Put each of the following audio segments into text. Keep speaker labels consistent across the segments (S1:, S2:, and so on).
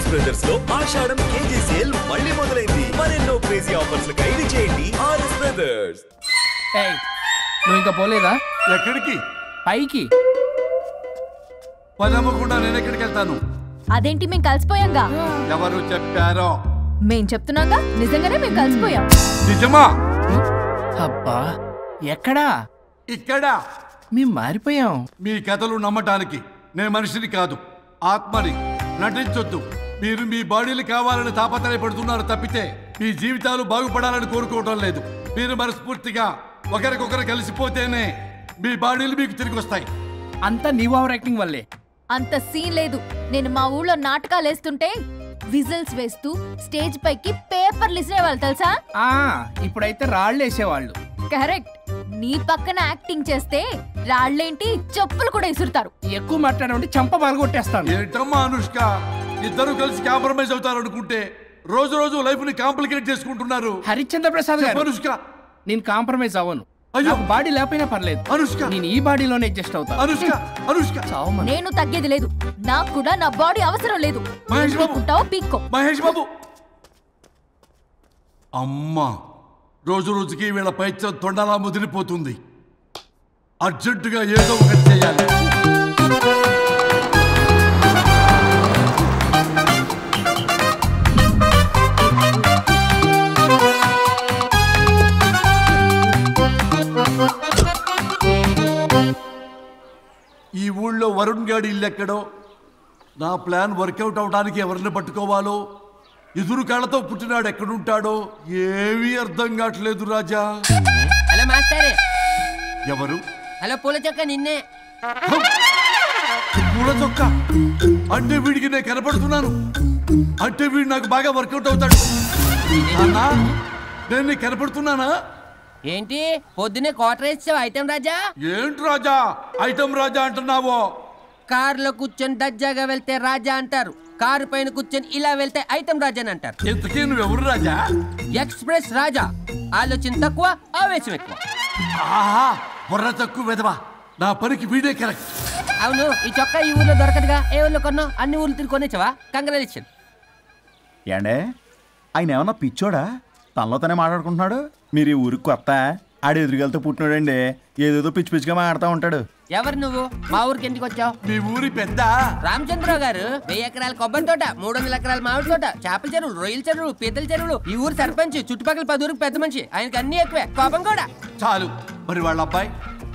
S1: RS brothers లో ఆషాఢం KG sale మళ్ళీ మొదలైంది. మరెన్నో క్రేజీ ఆఫర్స్ ఖైదీ చేయండి ఆర్ఎస్ బ్రదర్స్.
S2: నువ్వు ఇంకా పోలేదా?
S3: ఎక్కడికి?
S2: పైకి.
S3: పదమ్మకుండా నేను ఎక్కడికి వెళ్తాను?
S4: అదేంటి మేము కలిసిపోయాంగా?
S3: ఎవరు చెప్పారో?
S4: మేం చెప్తున్నాగా, నిజంగానే మేము కలిసిపోయాం.
S3: నిజమా?
S2: అబ్బా ఎక్కడా?
S3: ఇక్కడ.
S2: మేము మారిపోయాం.
S3: మీ కథలు నమ్మటానికి నేను మనిషిని కాదు, ఆత్మని. నటించొద్దు. మీరు మీ బాడీలు కావాలని తాపత్రయపడుతున్నారు తప్పితే మీ జీవితాలు బాగుపడాలని కోరుకోవడం లేదు. మీరు మనస్ఫూర్తిగా ఒకరికొకరు కలిసిపోతేనే మీ బాడీలు మీకు తిరిగి వస్తాయి.
S2: అంతా నీ ఓవర్ యాక్టింగ్ వల్లే.
S4: అంత సీన్ లేదు. నేను మా ఊళ్ళో నాటకాలు వేస్తుంటే విజిల్స్ వేస్తూ స్టేజ్ పైకి పేపర్లు ఇసిరేవాళ్ళు తెలుసా?
S2: ఇప్పుడైతే రాళ్ళు వేసేవాళ్ళు.
S4: కరెక్ట్. నీ పక్కన యాక్టింగ్ చేస్తే రాళ్ళేంటి చెప్పులు కూడా ఇసురుతారు.
S2: ఎక్కువ మాట్లాడే చంప బాగొట్టేస్తాను.
S3: ఏంటమ్మా అనుష్క, ఇద్దరు కలిసి కాంప్రమైజ్ అవుతారు అనుకుంటే రోజు రోజు లైఫ్ ని కాంప్లికేట్ చేసుకుంటున్నారు.
S2: హరిశ్చంద్ర ప్రసాద్ గారు,
S3: అనుష్క
S2: నేను కాంప్రమైజ్ అవ్వను.
S3: అయ్యో,
S2: బాడీ లేకపోయినా పర్లేదు.
S3: అనుష్క,
S2: నేను ఈ బాడీలోనే అడ్జస్ట్ అవుతాను.
S3: అనుష్క, అనుష్క,
S4: నేను తగ్గేది లేదు. నాకు కూడా నా బాడీ అవసరం లేదు.
S3: మహేష్ బాబు,
S4: పీక్కో.
S3: మహేష్ బాబు. అమ్మా, రోజు రోజుకి వీళ్ళ పైత్యం తొండలా ముదిరిపోతుంది. అర్జెంటుగా ఏదో ఒకటి చేయాలి. ఈ ఊళ్ళో వరుణ్ గాడి ఇల్లు ఎక్కడో, నా ప్లాన్ వర్కౌట్ అవడానికి ఎవరిని పట్టుకోవాలో, ఎదురు కాళ్ళతో పుట్టినాడు ఎక్కడుంటాడో ఏమీ అర్థం కావట్లేదు రాజా.
S5: Hello master.
S3: ఎవరు?
S5: హలో పూల చొక్క నిన్నే.
S3: పూల చొక్క అంటే వీడికి నేను కనపడుతున్నాను. అంటే వీడు నాకు బాగా వర్కౌట్ అవుతాడు. నేను నీకు కనపడుతున్నానా?
S5: ఏంటి పొద్దునే క్వార్టర్ ఇచ్చావు ఐటమ్ రాజా?
S3: ఏంటి రాజా ఐటమ్ రాజా అంటున్నావో?
S5: కారులో కూర్చొని దర్జాగా వెళ్తే రాజా అంటారు, కారు పైన కూర్చొని ఇలా వెళ్తే ఐటమ్ రాజా అని అంటారు.
S3: ఇంతకీ నువ్వెవరు రాజా?
S5: ఎక్స్ప్రెస్ రాజా. ఆలోచన తక్కువ, ఆవేశం ఎక్కువ.
S3: ఆహా, బుర్ర తక్కువ వెదవా. నా పనికి వీడే కరెక్ట్.
S5: అవును, ఈ చొక్కా ఈ ఊర్లో దొరకదుగా. ఏ ఊర్లో కొన్నావు? అన్ని ఊర్లు తిరిగి కొనేచ్చావా? కంగ్రాచులేషన్.
S6: ఏండే ఆయన ఏమన్నా పిచ్చోడా? తనలో తనే మాట్లాడుకుంటున్నాడు. మీరు ఈ ఊరికి కొత్త, ఆడు ఎదురుగలతో పుట్టినాడండి. ఏదేదో పిచ్చి పిచ్చిగా మాట్లాడుతూ ఉంటాడు.
S5: ఎవరు నువ్వు? మా ఊరికి ఎందుకు వచ్చావు?
S3: మీ ఊరి పెద్ద
S5: రామచంద్రరావు గారు 1000 ఎకరాల కొబ్బరి తోట, 300 ఎకరాల మామిడి తోట, చేపల చెరువులు, రొయ్యల చెరువులు, పీతల చెరువులు. ఈ ఊరు సర్పంచ్, చుట్టుపక్కల 10 ఊరికి పెద్ద మనిషి. ఆయనకి అన్ని ఎక్కువే, కోపం కూడా.
S3: చాలు. మరి వాళ్ళ అబ్బాయి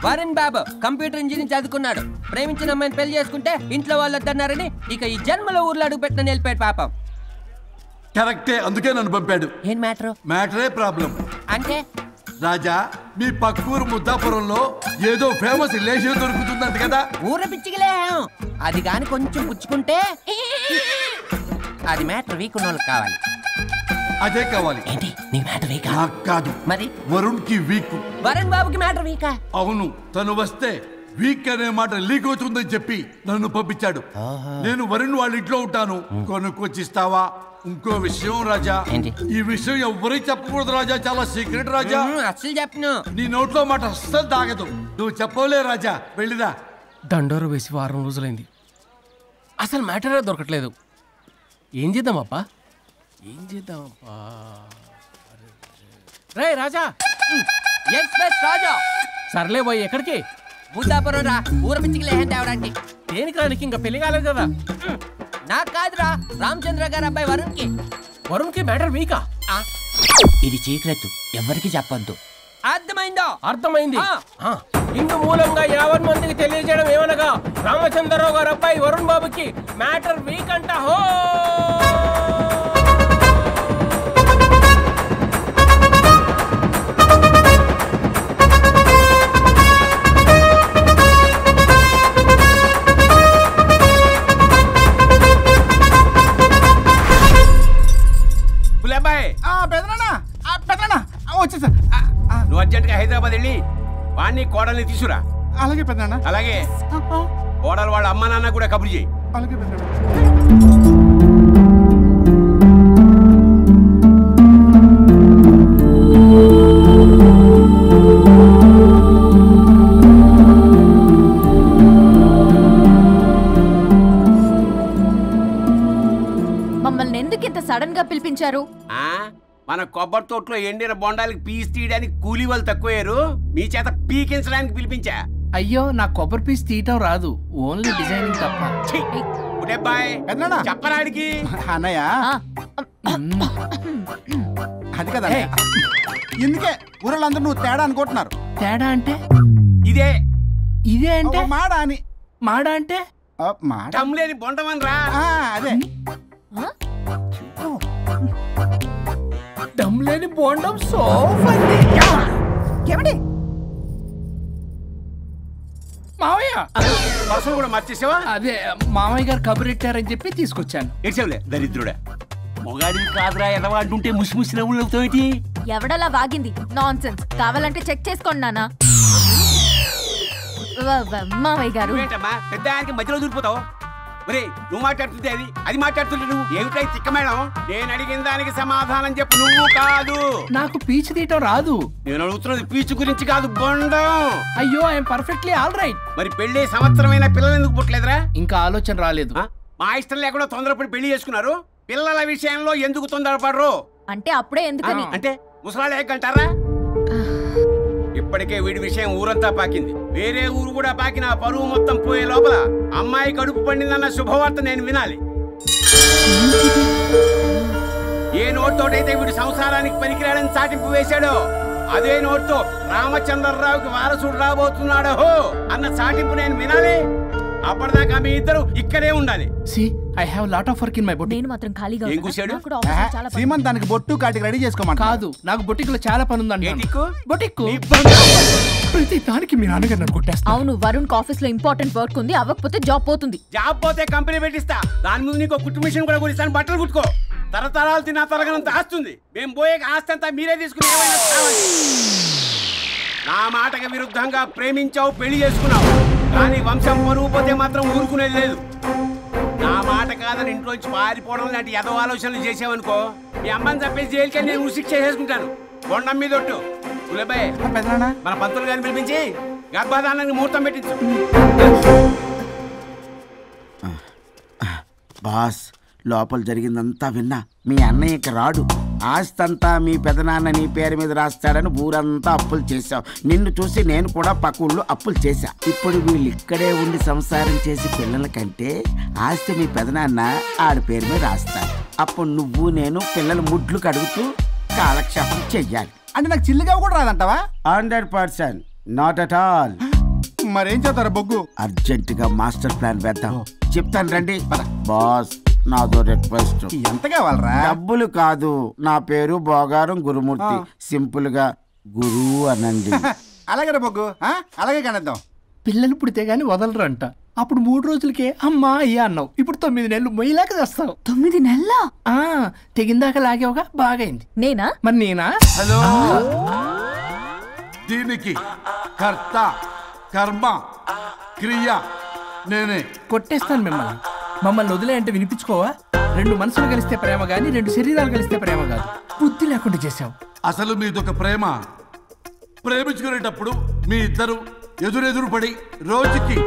S5: వరుణ్ బాబు కంప్యూటర్ ఇంజనీరింగ్ చదువుకున్నాడు. ప్రేమించిన అమ్మాయిని పెళ్లి చేసుకుంటే ఇంట్లో వాళ్ళు వద్దన్నారని ఇక ఈ జన్మలో ఊర్లో అడుగు పెట్టిన నిలిపాడు పాపం.
S3: కరెక్టే, అందుకే నన్ను పంపాడు.
S5: ఏం మ్యాటర్?
S3: మ్యాటరే ప్రాబ్లం.
S5: అంటే
S3: రాజా, మీ పక్కూరు ముద్దాపురంలో ఏదో ఫేమస్ రిలేషన్ దొరుకుతుందంట కదా?
S5: ఊర పిచ్చికిలే. అది కాని కొంచెం పుచ్చుకుంటే అది మ్యాటర్ వీక్ ఉన్న వాళ్ళకి కావాలి.
S3: అదే కావాలి.
S5: ఏంటి నీ మ్యాటర్ వీకా?
S3: నాకు కాదు,
S5: మరి
S3: వరుణ్ కి వీక్.
S5: వరుణ్ బాబుకి మ్యాటర్ వీకా?
S3: అవును, తను వస్తే వీక్ అనే మాట లీక్ అవుతుందని చెప్పి నన్ను పంపించాడు. నేను వరుణ్ వాళ్ళ ఇంట్లో ఉంటాను, కొనుక్కొచ్చిస్తావా? ఇంకో విషయం రాజా, ఈ విషయం ఎవరికి చెప్పకూడదు రాజా, చాలా సీక్రెట్ రాజా.
S5: అస్సలు చెప్పను.
S3: నీ నోట్లో మాట అస్సలు తాగదు. నువ్వు చెప్పవలే రాజా, వెళ్ళిరా.
S2: దండోరు వేసి వారం రోజులైంది, అసలు మ్యాటరే దొరకట్లేదు. ఏం చేద్దామప్పా? రే రాజా.
S5: ఎక్స్ప్రెస్ రాజా.
S2: సర్లే పోయి ఎక్కడికి?
S5: బుద్ధాపురం రా, ఊర పిచ్చికి లేహం తేవడానికి.
S2: దేనికి రానికి? ఇంకా పెళ్లి కాలేదు కదా.
S5: నాకు కాదురా, రామచంద్ర గారు అబ్బాయి వరుణ్ కి.
S2: వరుణ్ కి మ్యాటర్ వీకా?
S5: ఇది చీకరెత్తు, ఎవరికి చెప్పొద్దు. అర్థమైందో?
S2: అర్థమైంది. ఇందు మూలంగా 50 మందికి తెలియజేయడం ఏమనగా, రామచంద్రరావు గారు అబ్బాయి వరుణ్ బాబుకి మ్యాటర్ వీక్ అంట. హో
S7: వచ్చేసా. నువ్వు అర్జెంట్గా హైదరాబాద్ వెళ్ళి వాణ్ణి కోడల్ని తీసుకురా.
S8: అలాగే పెద్దనా.
S7: అలాగే కోడలు వాళ్ళ అమ్మ నాన్న కూడా కబురు చేయి.
S8: అలాగే పెద్దనా.
S4: మమ్మల్ని ఎందుకు ఇంత సడన్ గా పిలిపించారు?
S7: మన కొబ్బరి తోటలో ఎండిన బొండాలకి పీస్ తీయడానికి కూలీ వాళ్ళు తక్కువయ్యారు, మీ చేత పీకించడానికి పిలిపించా.
S2: అయ్యో నా కొబ్బరి పీస్ తీయటం రాదు, ఓన్లీ డిజైనింగ్ తప్ప.
S7: చెప్పరాడికి
S6: అన్నయ్య అది కదా ఎందుకే ఊరలందరూ నువ్వు తేడా అనుకుంటున్నారు.
S2: తేడా అంటే
S7: ఇదే
S2: ఇదే అంటే
S6: మాడా అని.
S2: మాడా అంటే
S7: టమ్లేని బొండమని రా.
S6: అదే
S2: దమ్ లేని బోండం సోఫండి.
S8: ఏమండి
S2: మావయ్య
S7: పర్సలు కూడా మార్చేసావా?
S2: అదే మామయ్య గారు కబురెట్టారని చెప్పి తీసుకొచ్చాను.
S7: ఏడ్చావులే దరిద్రుడా. మొగాడివి కాదురా ఎదవా అంటుంటే ముసి ముసి నవ్వులు అవుతావేంటి?
S4: ఎవడలా వాగింది? నాన్సెన్స్. కావాలంటే చెక్ చేసుకోండి నాన్న. మావయ్య గారు
S7: ఏంటమ్మా పెద్ద ఆయనకి మధ్యలో దూరిపోతావు? ఒరే నువ్వు మాట్లాడుతుంటే అది మాట్లాడుతుంటే నువ్వు ఏమిటై తిక్క మేడం? నేను అడిగిన దానికి సమాధానం చెప్పు. నువ్వు కాదు.
S2: నాకు పీచు తీయటం రాదు.
S7: నేను అడుగుతున్నది పీచు గురించి కాదు, బొండం.
S2: అయ్యో ఐఎమ్ పర్ఫెక్ట్లీ ఆల్ రైట్.
S7: మరి పెళ్లి సంవత్సరమైన పిల్లలు ఎందుకు పుట్టలేదురా?
S2: ఇంకా ఆలోచన రాలేదు.
S7: మా ఇష్టం లేకుండా తొందరపడి పెళ్లి చేసుకున్నారు. పిల్లల విషయంలో ఎందుకు తొందరపడరు?
S4: అంటే అప్పుడే ఎందుకని?
S7: అంటే ముసలాళ్ళు ఏకంటారా? ఇప్పటికే వీడి విషయం ఊరంతా పాకింది. వేరే ఊరు కూడా పాకిన పరువు మొత్తం పోయే లోపల అమ్మాయి కడుపు పండిందన్న శుభవార్త నేను వినాలి. ఏ నోట్తోటైతే వీడు సంసారానికి పనికిరాడని చాటింపు వేశాడో అదే నోట్తో రామచంద్రరావుకి వారసుడు రాబోతున్నాడో అన్న చాటింపు నేను వినాలి. అప్పటిదాకా మీ ఇద్దరు ఇక్కడే ఉండాలి.
S2: I have lot of work in my boutique.
S4: నేను మాత్రం ఖాళీగా
S7: ఏం కూశాడు?
S6: శ్రీమంతానికి బొట్టు కాటికి రెడీ చేసుకోమని
S2: కాదు, నాకు బొటిక్లో చాలా పని ఉందండి. బొటిక్ ప్రతి దానికి మీ నాన్నగారు నన్ను కొట్టేస్తా.
S4: అవును, వరుణ్ ఆఫీస్ లో ఇంపార్టెంట్ వర్క్ ఉంది, అవ్వకపోతే జాబ్ పోతుంది.
S7: జాబ్ పోతే కంపెనీ పెట్టిస్తా. దాని ముందు నీకు కుట్టు మిషన్ కూడా కొనిస్తాను, బట్టలు కుట్టుకో. తరతరాలు తిన్నా తరగనంత ఆస్తుంది. మేము పోయే ఆస్తి అంతా మీరే తీసుకుని నా మాటకి విరుద్ధంగా ప్రేమించావు, పెళ్లి చేసుకున్నావు. కానీ వంశం పరువు పోతే మాత్రం ఊరుకునేది లేదు. నా మాట కాదని ఇంట్లోంచి పారిపోవడం లాంటి ఎదో ఆలోచనలు చేసావనుకో, మీ అమ్మని చంపేసి జైలుకి నేను ఉసిక్ చేసేసుకుంటాను. కొండం మీద ఒట్టు. ఉలబాయ్ మన పంతులు గారిని పిలిపించి గర్భధానానికి ముహూర్తం పెట్టించు.
S9: బాస్ లోపల జరిగిందంతా విన్నా. మీ అన్నయ్యకి రాడు, ఆస్తంతా మీ పెదనాన్న నీ పేరు మీద రాస్తాడని ఊరంతా అప్పులు చేశావు. నిన్ను చూసి నేను కూడా పక్క ఊళ్ళో అప్పులు చేశా. ఇప్పుడు వీళ్ళు ఇక్కడే ఉండి సంసారం చేసి పిల్లల కంటే ఆస్తి మీ పెదనాన్న ఆడి పేరు మీద రాస్తాడు. అప్పుడు నువ్వు నేను పిల్లల ముడ్లు కడుగుతూ కాలక్షేపం చెయ్యాలి.
S6: అంటే నాకు చిల్లుగా కూడా రాదంటావా?
S9: 100% నాట్ అట్ ఆల్.
S6: మరేం చేస్తారా బొగ్గు?
S9: అర్జెంటుగా మాస్టర్ ప్లాన్ వేద్దాం. చెప్తాను రండి. బాస్ నాదో రిక్వెస్ట్.
S6: ఎంత కావాలరా?
S9: డబ్బులు కాదు, నా పేరు బోగారం గురుమూర్తి. సింపుల్ గా గురు అనండి.
S6: అలాగే బొగ్గు, అలాగే కనేద్దాం.
S2: పిల్లలు పుడితే గానీ వదలరంట. అప్పుడు 3 రోజులకే అమ్మా అయ్యా అన్నావు. ఇప్పుడు 9 నెలలు మొయ్యలాగా చేస్తావు.
S4: 9 నెలల
S2: తెగిందాక లాగేవగా బాగైంది.
S4: నేనా?
S2: మరి నేనా?
S3: హలో, దీనికి కర్త కర్మ క్రియ నేనే.
S2: కొట్టేస్తాను మిమ్మల్ని. మమ్మల్ని వదిలే అంటే వినిపించుకోవా? 2 మనసులు కలిస్తే ప్రేమ గాని 2 శరీరాలు కలిస్తే ప్రేమ కాదు. బుద్ధి లేకుండా చేసావు.
S3: అసలు మీదొక ప్రేమ. ప్రేమించుకునేటప్పుడు మీ ఇద్దరు ఎదురెదురు పడి రోజుకి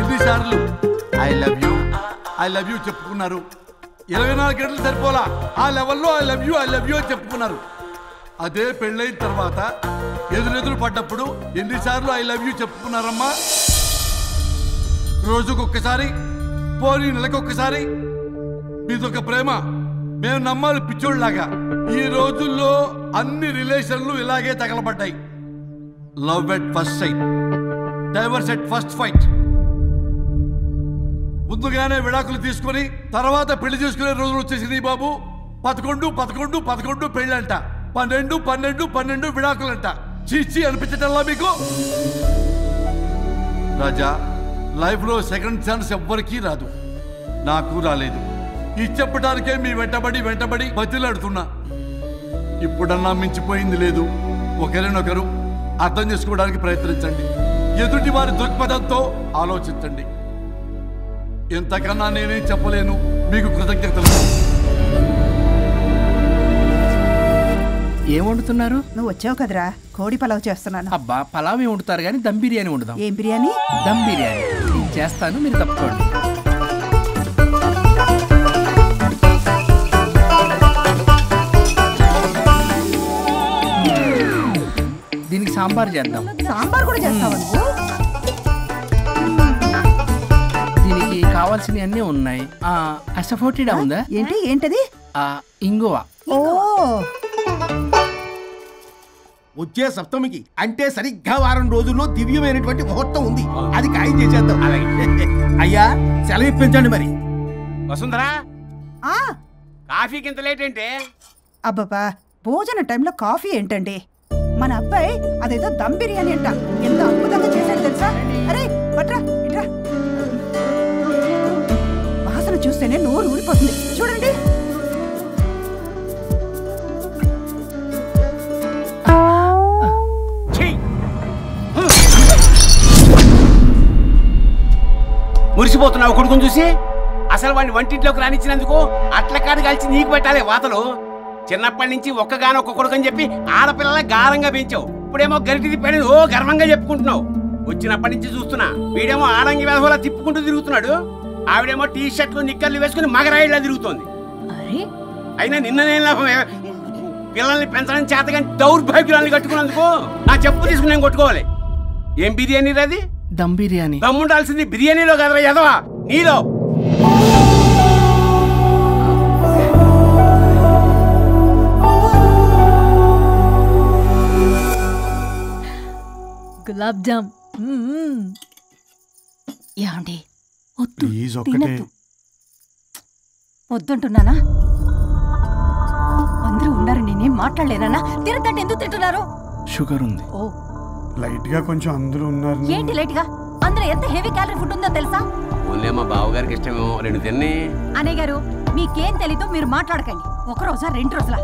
S3: ఎన్నిసార్లు ఐ లవ్ యూ చెప్పుకున్నారు? 24 గంటలు సరిపోలా. ఆ లెవెల్లో ఐ లవ్ యూ అని చెప్పుకున్నారు. అదే పెళ్ళైన తర్వాత ఎదురెదురు పడ్డప్పుడు ఎన్నిసార్లు ఐ లవ్ యూ చెప్పుకున్నారమ్మా? రోజుకొక్కసారి, పోనీ నెలకొక్కసారి. మీదొక ప్రేమ. మేము నమ్మాలి పిచ్చోళ్ళలాగా. ఈ రోజుల్లో అన్ని రిలేషన్లు ఇలాగే తగలబడ్డాయి. Love at first sight, divorce at first fight. ముందుగానే విడాకులు తీసుకుని తర్వాత పెళ్లి చేసుకునే రోజులు వచ్చేసింది బాబు. 11 పెళ్ళంట, 12 విడాకులంట. చీచి అనిపించటల్లా మీకు? రాజా, లైఫ్ లో సెకండ్ ఛాన్స్ ఎవ్వరికీ రాదు. నాకు రాలేదు. ఈ చెప్పడానికే మీ వెంటబడి బతిలాడుతున్నా. ఇప్పుడన్నా మించిపోయింది లేదు. ఒకరినొకరు అర్థం చేసుకోవడానికి ప్రయత్నించండి. ఎదుటి వారి దృక్పథంతో ఆలోచించండి. ఎంతకన్నా నేనేం చెప్పలేను. మీకు కృతజ్ఞతలు.
S2: ఏం వండుతున్నారు?
S8: నువ్వు వచ్చావు కదరా, కోడి పలావ్ చేస్తున్నాను.
S2: అబ్బా, పలావ్ ఏం వండుతారు కానీ దమ్ బిర్యానీ వండుదాం.
S8: ఏం బిర్యానీ?
S2: దమ్ బిర్యానీ. నేను చేస్తాను, మీరు తప్పుకోండి.
S10: సాంబార్ చేద్దాం.
S8: సాంబార్ కూడా చేస్తావా నువ్వు?
S10: దీనికి కావాల్సినవి అన్నీ ఉన్నాయి. అసఫోటిడా ఉందా?
S8: ఏంటది?
S10: ఇంగువ.
S8: ఓ,
S11: వచ్చే సప్తమికి అంటే సరిగ్గా వారం రోజుల్లో దివ్యమైనటువంటి ముహూర్తం ఉంది. అది ఖాయం చేసేద్దాం. అయ్యా సెలవు ఇప్పించండి మరి.
S7: వసుంధరా, కాఫీకి ఇంత లేట్ ఏంటే?
S8: అబ్బబ్బా, భోజన టైంలో కాఫీ ఏంటండి? మన అబ్బాయి అదేదో దమ్ బిర్యానీ అంట, ఎంత అద్భుతంగా చేశాడు తెలుసా? అరే పట్రా ఇట్రా. వాసన చూస్తేనే నోరు ఊరిపోతుంది. చూడండి.
S7: మురిసిపోతున్నావు కొడుకుని చూసి? అసలు వాడిని వంటింట్లోకి రానిచ్చినందుకు అట్ల కాడు కలిసి నీకు పెట్టాలి వాతలు. చిన్నప్పటి నుంచి ఒక్కగానొక్క కొడుకు అని చెప్పి ఆడపిల్లల గారంగా పెంచావు. ఇప్పుడేమో గరిటి తిప్పాడు ఓ గర్వంగా చెప్పుకుంటున్నావు. వచ్చినప్పటి నుంచి చూస్తున్నా, వీడేమో ఆడంగి వేధంలా తిప్పుకుంటూ తిరుగుతున్నాడు, ఆవిడేమో టీ షర్ట్లు నిక్కర్లు వేసుకుని మగరాయిలా తిరుగుతోంది. అయినా నిన్ననేం లాభం? పిల్లల్ని పెంచడం చేతగా దౌర్భాగ్యాన్ని కట్టుకున్నందుకు నా చెప్పు తీసుకుని నేను కొట్టుకోవాలి. ఏం బిర్యానీ రాది?
S10: దమ్ బిర్యానీ.
S7: దమ్ముండాల్సింది బిర్యానీలో కదరా ఎదవా, నీలో.
S4: గులాబ్ జామ్. ఏమండి వద్దుంటున్నానా? అందరూ ఉన్నారు, నేనేం మాట్లాడలేనా? తినతంటే ఎందుకు తింటున్నారు?
S10: షుగర్ ఉంది.
S4: ఓ
S12: లైట్ గా కొంచెం అందరూ ఉన్నారు.
S4: ఏంటి లైట్ గా? అందులో ఎంత హెవీ క్యాలరీ ఫుడ్ ఉందో తెలుసా?
S7: ఓన్లే మా బావగారికి ఇష్టమేమో రెండు తిన్ని.
S4: అనే గారు, మీకేం తెలీదు, మీరు మాట్లాడకండి. ఒక రోజా 2 రోజుల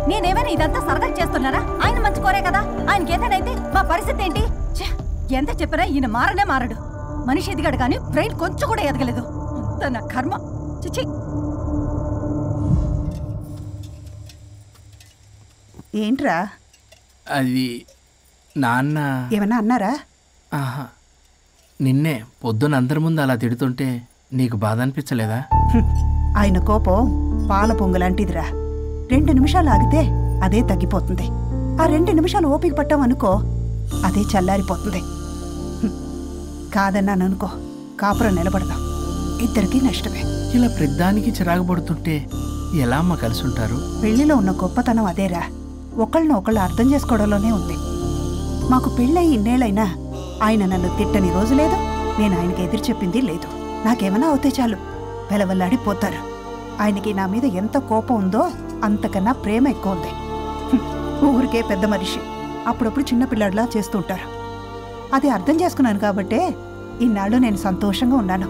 S4: నేనేమైనా ఇదంతా సరదా చేస్తున్నారా? ఆయన మంచి కోరే కదా. ఆయనకి ఏదైతే మా పరిస్థితి ఏంటి? ఎంత చెప్పినా ఈయన మారనే మారడు. మనిషి ఎదిగాడు కానీ బ్రెయిన్ కొంచెం కూడా ఎదగలేదు. అంత నా కర్మ. చిచి.
S8: ఏంట్రా?
S10: అది నాన్న
S8: ఏమన్నా అన్నారా?
S10: ఆహా, నిన్నే పొద్దున అందరి ముందు అలా తిడుతుంటే నీకు బాధ అనిపించలేదా?
S8: ఆయన కోపం పాల పొంగులాంటిదిరా. 2 నిమిషాలు ఆగితే అదే తగ్గిపోతుంది. ఆ 2 నిమిషాలు ఓపిక పట్టామనుకో, అదే చల్లారిపోతుంది. కాదన్నాననుకో, కాపురం నిలబడదాం. ఇద్దరికీ నష్టమే.
S10: ఇలా ప్రతిదానికి చిరాకు పడుతుంటే ఎలా అమ్మ కలిసి ఉంటారు?
S8: పెళ్లిలో ఉన్న గొప్పతనం అదేరా, ఒకళ్ళని ఒకళ్ళు అర్థం చేసుకోవడంలోనే ఉంది. మాకు పెళ్ళై ఇన్నేళ్ళైనా ఆయన నన్ను తిట్టని రోజు లేదు, నేను ఆయనకి ఎదురు చెప్పింది లేదు. నాకేమైనా అవుతే చాలు వెలవల్లాడిపోతారు. ఆయనకి నా మీద ఎంత కోపం ఉందో అంతకన్నా ప్రేమ ఎక్కువ ఉంది. ఊరికే పెద్ద మనిషి, అప్పుడప్పుడు చిన్నపిల్లాడిలా చేస్తుంటారు. అది అర్థం చేసుకున్నాను కాబట్టే ఇన్నాళ్ళు నేను సంతోషంగా ఉన్నాను.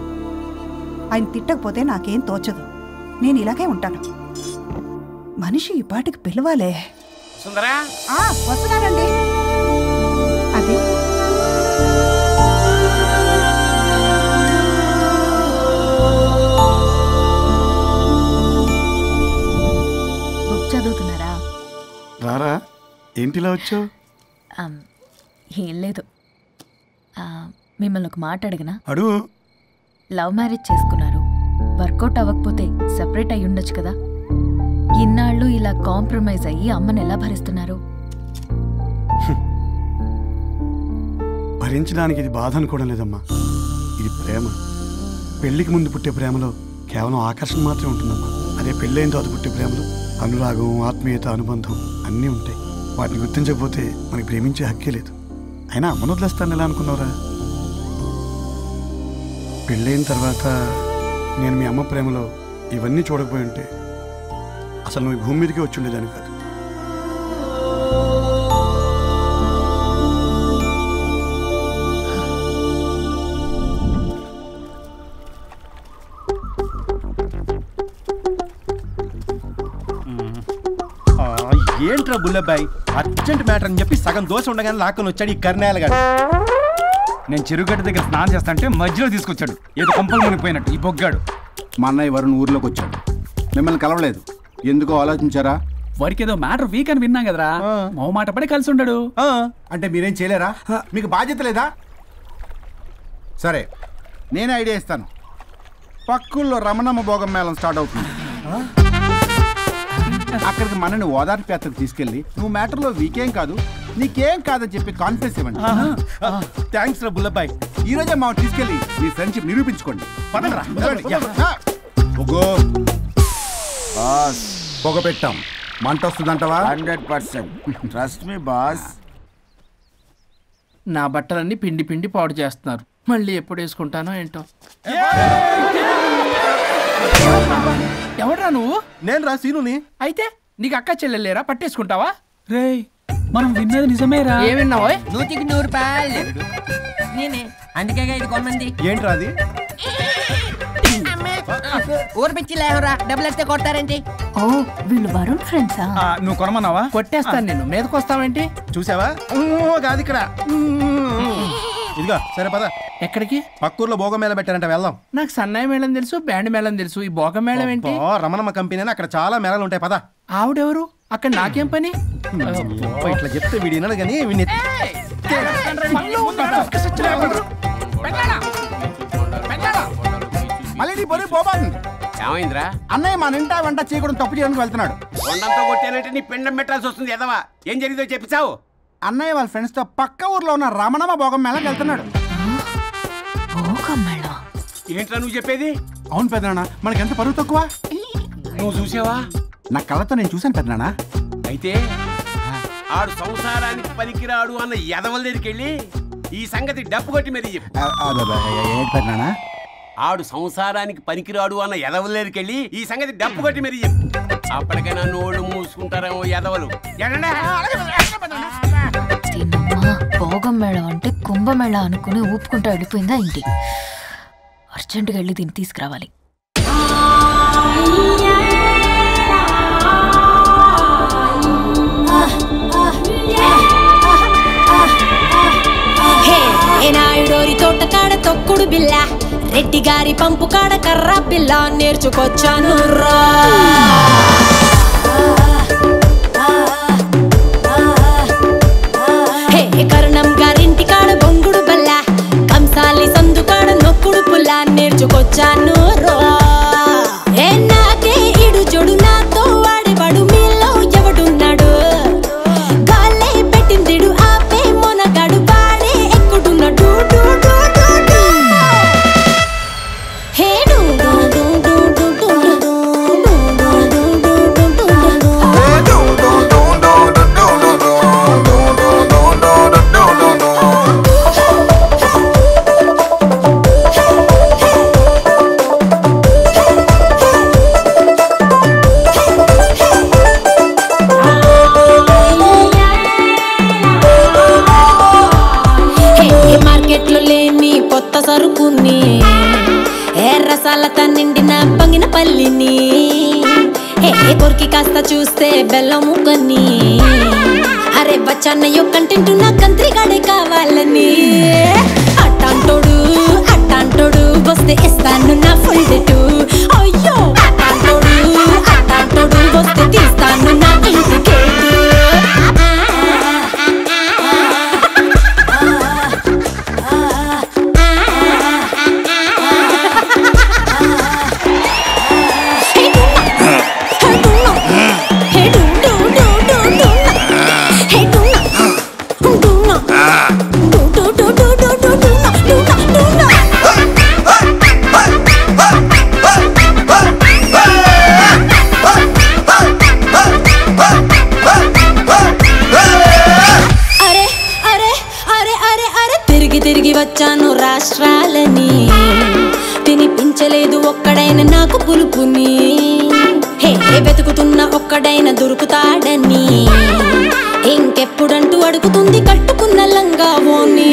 S8: ఆయన తిట్టకపోతే నాకేం తోచదు. నేను ఇలాగే ఉంటాను. మనిషి ఈ పాటికి పిలవాలే.
S7: సుందరా,
S8: వస్తున్నానండి. అది
S4: బుక్ చదువుతున్నారా?
S12: రారా, ఏంటిలా వచ్చావు?
S4: ఏం లేదు, మిమ్మల్ని ఒక మాట అడిగినా?
S12: అడుగు.
S4: లవ్ మ్యారేజ్ చేసుకున్నారు, వర్కౌట్ అవ్వకపోతే సెపరేట్ అయ్యి ఉండొచ్చు కదా. ఇన్నాళ్ళు ఇలా కాంప్రమైజ్ అయ్యి అమ్మని ఎలా భరిస్తున్నారు?
S12: భరించడానికి ఇది బాధ అనుకోవడం లేదమ్మా, ఇది ప్రేమ. పెళ్లికి ముందు పుట్టే ప్రేమలో కేవలం ఆకర్షణ మాత్రమే ఉంటుందమ్మా. అదే పెళ్ళైన తర్వాత పుట్టే ప్రేమలో అనురాగం, ఆత్మీయత, అనుబంధం అన్నీ ఉంటాయి. వాటిని గుర్తించకపోతే మనకి ప్రేమించే హక్కే లేదు. అయినా అమ్మను వదిలేస్తాను ఎలా అనుకున్నావురా? పెళ్ళైన తర్వాత నేను మీ అమ్మ ప్రేమలో ఇవన్నీ చూడకపోయి ఉంటే అసలు నువ్వు భూమి మీదకే వచ్చి ఉండేదాన్ని కాదు.
S6: ఏంట్రా బుల్లబ్బాయి, అర్జెంట్ మ్యాటర్ అని చెప్పి సగం దోశ ఉండగానే లాక్కొని వచ్చాడు ఈ కర్ణాయలగాడు.
S13: నేను చెరుగడ్డ దగ్గర స్నానం చేస్తాంటే మధ్యలో తీసుకొచ్చాడు, ఏదో కొంపలు మునిగిపోయినట్టు ఈ బొగ్గాడు.
S14: మా అన్నయ్య వరుణ్ ఊర్లోకి వచ్చాడు, మిమ్మల్ని కలవలేదు. ఎందుకో ఆలోచించారా?
S13: వాడికి ఏదో మ్యాటర్ వీక్ అని విన్నాం కదరా, మాట పడి కలిసి ఉండడు.
S14: అంటే మీరేం చేయలేరా? మీకు బాధ్యత లేదా? సరే, నేనే ఐడియా ఇస్తాను. పక్కుల్లో రమణమ్మ భోగం మేళం స్టార్ట్ అవుతుంది. అక్కడికి మనని ఓదార్పు యాత్రకు తీసుకెళ్ళి నువ్వు మ్యాటర్లో వీకేం కాదు నీకేం కాదని చెప్పి కాన్ఫిడెన్స్ ఇవ్వండి. థ్యాంక్స్ రా బుల్లబాయ్. ఈ రోజే మా తీసుకెళ్ళి మీ ఫ్రెండ్షిప్ నిరూపించుకోండి. పదండ్రా. పొగ పెట్టాం. మంట వస్తుందంటవా?
S9: 100%. Trust me boss.
S10: నా బట్టలన్నీ పిండి పిండి పాడు చేస్తున్నారు. మళ్ళీ ఎప్పుడు వేసుకుంటానో ఏంటో. ఎవడ్రా నువ్వు?
S11: నేను రా సీనుని.
S10: అయితే నీకు అక్క చెల్లెలేరా? పట్టేసుకుంటావా?
S15: రేయ్ మనం విన్నది నిజమేరా?
S10: ఏం విన్నావో?
S5: 100కి 100 రూపాయలు నేనే, అందుకే ఇది కొమ్మంది.
S11: ఏంట్రా అది?
S5: ఊరు పిచ్చి లేవరా, డబ్బులు వస్తే కొడతారేంటి?
S4: ఓ వీళ్ళు వరుణ్ ఫ్రెండ్సా?
S11: నువ్వు కొనమన్నావా?
S10: కొట్టేస్తాను నేను. మీదకొస్తావేంటి?
S11: చూసావా? కాదు ఇక్కడ. ఇదిగో సరే పద.
S10: ఎక్కడికి?
S11: పక్కూర్లో భోగ మేళ పెట్టారంట, వెళ్దాం.
S10: నాకు సన్నాయి మేళం తెలుసు, బ్యాండ్ మేళం తెలుసు. ఈ భోగ మేళం ఏంటి?
S11: రమణమ్మ కంపెనీ అక్కడ చాలా మేళాలు ఉంటాయి, పద.
S10: ఆవిడెవరు? అక్కడ నాకేం పని?
S11: ఇట్లా చెప్తే వీడి వినడు కానీ వీడిని
S14: మళ్ళీ నీ పొరి పోబాను.
S7: ఏమైందిరా?
S14: అన్నయ్య మా నింటా వెంట చేయకూడదు తప్పు చేయడానికి వెళ్తున్నాడు.
S7: కొండంతో కొట్టానంటే నీ పిండం పెట్టాల్సి వస్తుంది. ఎదవా ఏం జరిగిందో చెప్పిచావు?
S14: అన్నయ్య వాళ్ళ ఫ్రెండ్స్ తో పక్క ఊర్లో ఉన్న రమణమ్మ భోగం మేళకి వెళ్తున్నాడు.
S7: ఏంట్రా నువ్వు చెప్పేది?
S14: అవును పెద్దనాన్న, మనకి ఎంత పరువు తక్కువ.
S7: నువ్వు చూసావా?
S14: నా కళ్ళతో నేను చూశాను పెద్దనాన్న.
S7: అయితే ఆడు సంసారానికి పనికిరాడు అన్న ఎదవల దగ్గరికి వెళ్ళి ఈ సంగతి డప్పు కొట్టి మరీ చెప్పు.
S14: పెద్దనాన్న,
S7: ఆడు సంసారానికి పనికిరాడు అన్న ఎదవల దగ్గరికి వెళ్ళి ఈ సంగతి డప్పు కొట్టి మరీ చెప్పు. అప్పటికైనా నోళ్ళు మూసుకుంటారేమో ఎదవలు.
S16: భోగం మేళం అంటే కుంభమేళ అనుకుని ఊపుకుంటూ వెళ్ళిపోయిందా ఏంటి? అర్జెంటుగా వెళ్ళి దీన్ని తీసుకురావాలి.
S17: నాయుడోరి తోట కాడ తొక్కుడు బిల్ల, రెడ్డి గారి పంపు కాడ కర్ర బిల్ల నేర్చుకొచ్చాను రా. కరుణం గారింటి కాడ బొంగుడు బల్ల, కంసాలి సందు కాడ నొక్కుడు పుల్ల నేర్చుకొచ్చాను రా. నాకే ఇడు జొడు నాతో వాడేవాడు మీలో ఎవడున్నాడు? గాలే పెట్టిందిడు ఆపే మొనగాడు వాడే ఎక్కుడున్నాడు. మార్కెట్లో లేని కొత్త సరుకుని, రసాలతో నిండిన పంగిన పల్లిని, కొరికి కాస్త చూస్తే బెల్లం ముక్కని, అరే బచ్చన్నయ్యో కంటెంట్ నా కంత్రిగాడే కావాలని. అట్టాంటోడు వస్తే ఇస్తాను నా ఫుల్ డేటు. అయ్యో అట్టాంటోడు వస్తే తీస్తాను నా ఇంటికి. తిరిగి వచ్చాను రాష్ట్రాలని, తినిపించలేదు ఒక్కడైనా నాకు పులుపుని. వెతుకుతున్న ఒక్కడైనా దొరుకుతాడని, ఇంకెప్పుడంటూ అడుగుతుంది కట్టుకున్న లంగావోని.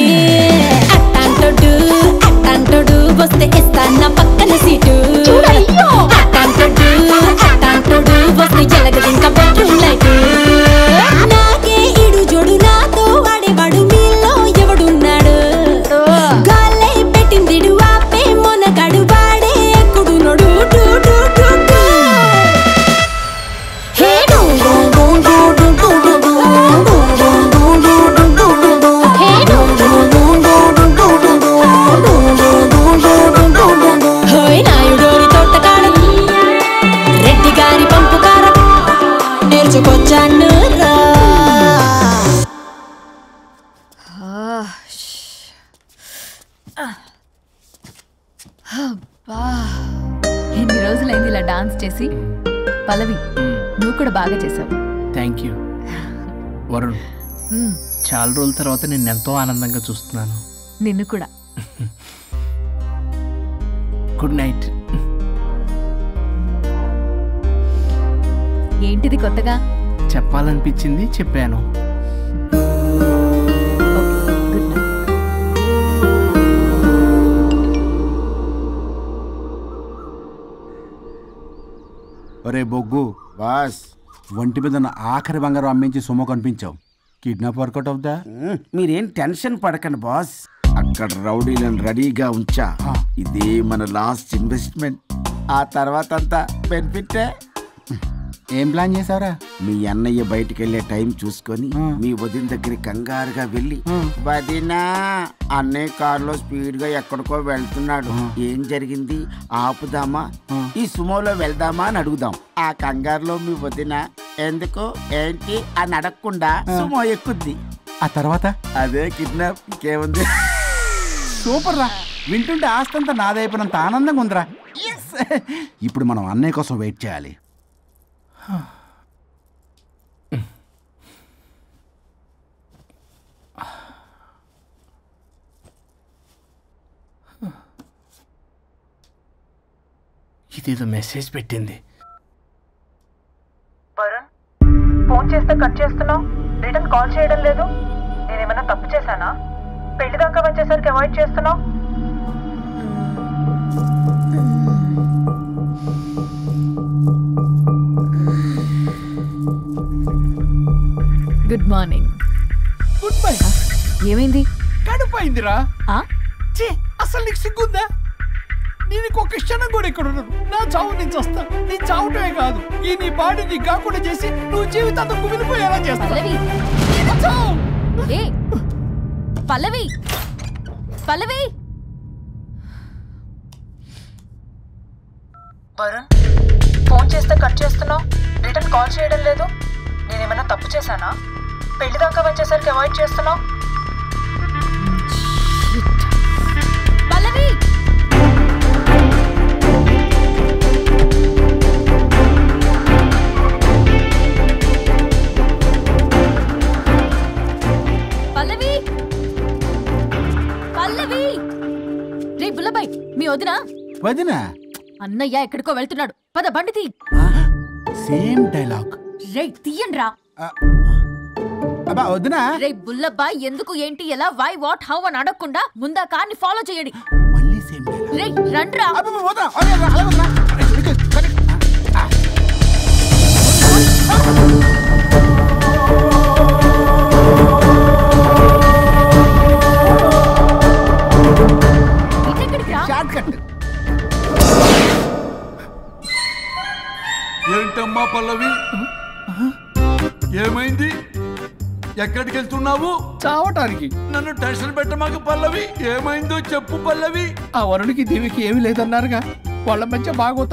S17: అట్టాంటోడు వస్తే ఇస్తాన్న పక్కన సీటు. అట్టాంటోడు వస్తే ఎలగదు ఇంకా బెడ్రూమ్ లైట్. నాకే ఇడు జోడు నాతో వాడేవాడు మీలో ఎవడున్నాడు? గాలే పెట్టిందిడు ఆపే మొనగాడు వాడే ఎక్కుడు నోడు. నాయుడోరి తోట కాడ
S16: సి పల్లవి నువ్వు కూడా బాగా చేసావు.
S10: Thank you Varun. చాలా రోజుల తర్వాత నేను ఎంతో ఆనందంగా చూస్తున్నాను.
S16: నిన్ను కూడా.
S10: Good night.
S16: ఏంటిది కొత్తగా?
S10: చెప్పాలనిపించింది చెప్పాను.
S14: ఒరే బొగ్గు
S9: బాస్,
S14: ఒంటి మీద ఉన్న ఆఖరి బంగారం అమ్మించి సొమ్ము కనిపించావు. కిడ్నాప్ వర్కౌట్ అవుతా?
S9: మీరేం టెన్షన్ పడకండి బాస్. అక్కడ రౌడీలను రెడీగా ఉంచా. ఇదే మన లాస్ట్ ఇన్వెస్ట్మెంట్. ఆ తర్వాత అంతా బెనిఫిట్.
S14: ఏం ప్లాన్ చేసావురా?
S9: మీ అన్నయ్య బయటికి వెళ్ళే టైం చూసుకొని మీ వదిన దగ్గరికి కంగారుగా వెళ్ళి, వదినా అన్నయ్య కారులో స్పీడ్ గా ఎక్కడికో వెళ్తున్నాడు, ఏం జరిగింది, ఆపుదామా, ఈ సుమోలో వెళ్దామా అని అడుగుదాం. ఆ కంగారులో మీ వదిన ఎందుకు ఏంటి అని అడగకుండా సుమో ఎక్కుద్ది.
S14: ఆ తర్వాత
S9: అదే కిడ్నాప్. ఇంకేముంది?
S14: సూపర్ రా. వింటుంటే ఆస్తంతా నాదైపోయినంత ఆనందంగా ఉందిరా. ఇప్పుడు మనం అన్నయ్య కోసం వెయిట్ చేయాలి.
S10: ఇదేదో మెసేజ్ పెట్టింది.
S18: వరుణ్, ఫోన్ చేస్తే కట్ చేస్తున్నావు, రిటర్న్ కాల్ చేయడం లేదు. నేనేమన్నా తప్పు చేశానా? పెళ్లి దాకా వచ్చేసరికి అవాయిడ్ చేస్తున్నావు.
S16: Good morning.
S10: Good bye.
S16: ఏమైంది?
S10: కడుపైందిరా. అసలు నీకు సిగ్గుందా? నేను ఇంకొక క్షణం కూడా ఇక్కడ ఉన్నాను. నా చావు నుంచి వస్తా. నీ చావుటమే కాదు, ఈ నీ బాడీ నీకు కాకుండా చేసి నువ్వు జీవితాంతం కుమిలిపోయేలా చేస్తావు.
S16: పల్లవి, పల్లవి.
S18: వరుణ్, ఫోన్ చేస్తే కట్ చేస్తున్నావు, రిటర్న్ కాల్ చేయడం లేదు. నేనేమన్నా తప్పు చేశానా? పెళ్లి దాకా వచ్చేసరికి అవాయిడ్ చేస్తున్నావు.
S16: పల్లవి, పల్లవి, పల్లవి. రే బుల్లబాయ్, మీ వదినా?
S14: వదినా?
S16: అన్నయ్య ఎక్కడికో వెళ్తున్నాడు, పద బండి తీ.
S14: Same dialogue.
S16: రే తీయండి రా.
S14: వదినా?
S16: రే బుల్లబాయ్, ఎందుకు ఏంటి ఎలా వై వాట్ హౌ అని అడగకుండా ముందా కార్ని ఫాలో చేయండి. రే రండ్రా.
S3: ఏంటమ్మా పల్లవి, ఏమైంది? ఎక్కడికి వెళ్తున్నావు?
S10: చావటానికి.
S3: నన్ను టెన్షన్ పెట్టమాకు పల్లవి. ఏమైందో చెప్పు పల్లవి.
S10: ఆ వరుడికి దేవికి ఏమీ లేదన్నారుగా, వాళ్ళ మధ్య బాగోతా